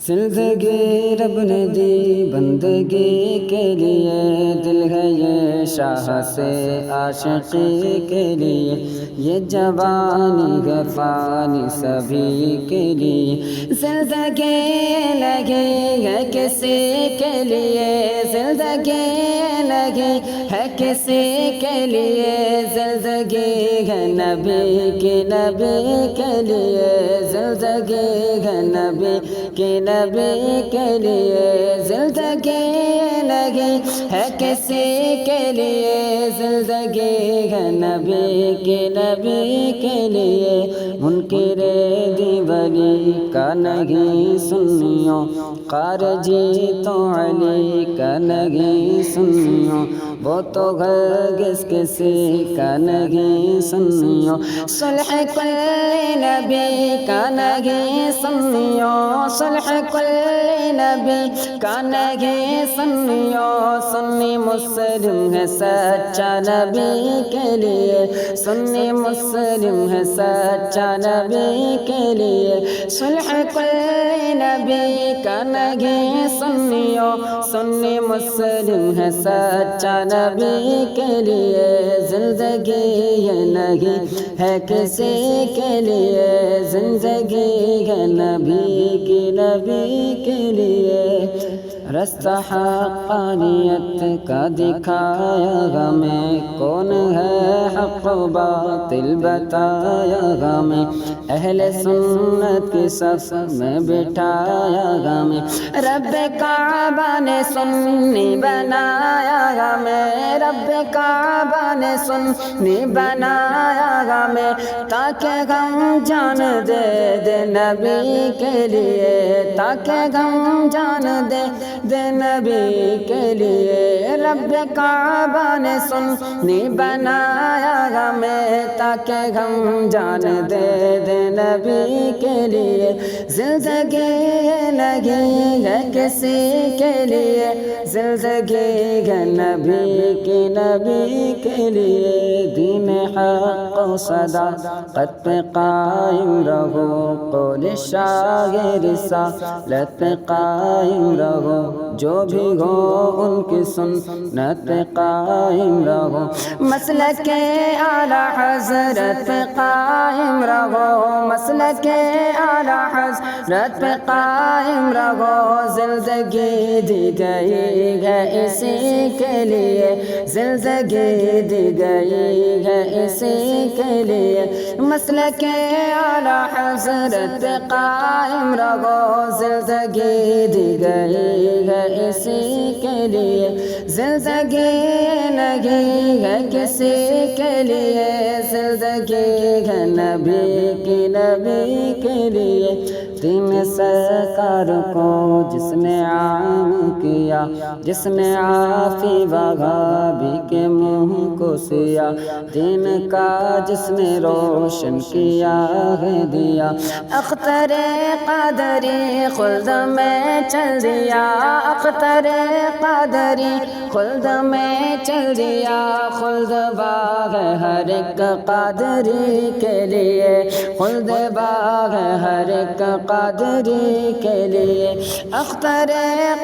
زندگی رب نے دی بندگی کے لیے، دل ہے یہ شاہ سے عاشقی کے لیے، یہ جوانی ہے فانی سبھی کے لیے، زندگی لگی ہے کسی کے لیے، زندگی لگی ہے کسی کے لیے، زندگی ہے نبی کی نبی کے لیے، زندگی ہے نبی کی نبی کے لیے، زندگی لگی ہے کسی کے لیے، زندگی ہے نبی کی نبی کے لیے، منکر دی ولی کا نہیں سنیوں، خارجی تو علی کا نہیں سنیوں، وہ تو ہرگز کسی کا نہیں سنیوں، صلح کل نبی کا نہیں سنیوں، صلح کل نبی کا نہیں سنیوں، سنی مسلم ہے سچا نبی کے لیے، سنی مسلم ہے سچا نبی کے لیے، صلح کل نبی کا نہیں سنیوں، سنی مسلم ہے سچا نبی کے لیے، زندگی یہ نہیں ہے کسی کے لیے، زندگی ہے نبی کی نبی کے لیے، رستہ حقانیت کا دکھایا ہمیں، کون ہے حق و باطل بتایا ہمیں، اہل سنت کی صف میں بٹھایا ہمیں، رب کعبہ نے سنی بنایا ہمیں، رب کعبہ نے سنی بنایا ہمیں، تاکہ ہم جان دے دے نبی کے لیے، تاکہ ہم جان دے دے نبی کے لیے، رب کعبہ نے سنی بنایا ہمیں، تاکہ ہم جان دے دے نبی کے لیے، زندگی لگی ہے کسی کے لیے، زندگی ہے نبی کی نبی کے لیے، دین حق و صداقت پہ قائم رہو، قول شاہ رسالت پہ قائم رہو، جو بھی ہو ان کی سنت پہ قائم رہو، مسلک اعلی حضرت پہ قائم رہو، مسلک اعلی حضرت پہ قائم رہو، زندگی دی گئی ہے اسی کے لیے، زندگی دی گئی ہے اسی کے لیے، مسلک اعلی حضرت پہ قائم رہو، زندگی دی گئی ہے اسی کے لیے، زندگی لگی ہے کسی کے لیے، زندگی ہے نبی کی نبی کے لیے، تین سرکار کو جس نے عام کیا، جس نے عافی وہابی کے منہ کو سیا، دین کا جس نے روشن کیا ہے دیا، اختر قادری خلد میں چل دیا، اختر قادری خلد میں چل دیا، خلد باغ ہے ہر ایک قادری کے لیے، خلد باغ ہے ہر ایک قادری کے لیے، اختر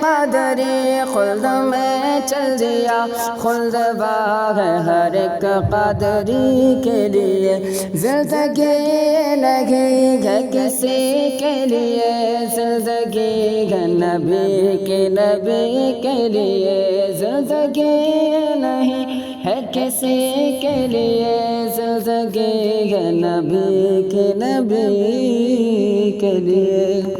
قادری خلد میں چل دیا، خلد باغ ہے ہر ایک قادری کے لیے، زندگی لگی ہے کسی کے لیے، زندگی ہے نبی کے نبی کے لیے، زندگی نہیں ہے کسی کے لیے، زندگی ہے نبی کے نبی کے لیے۔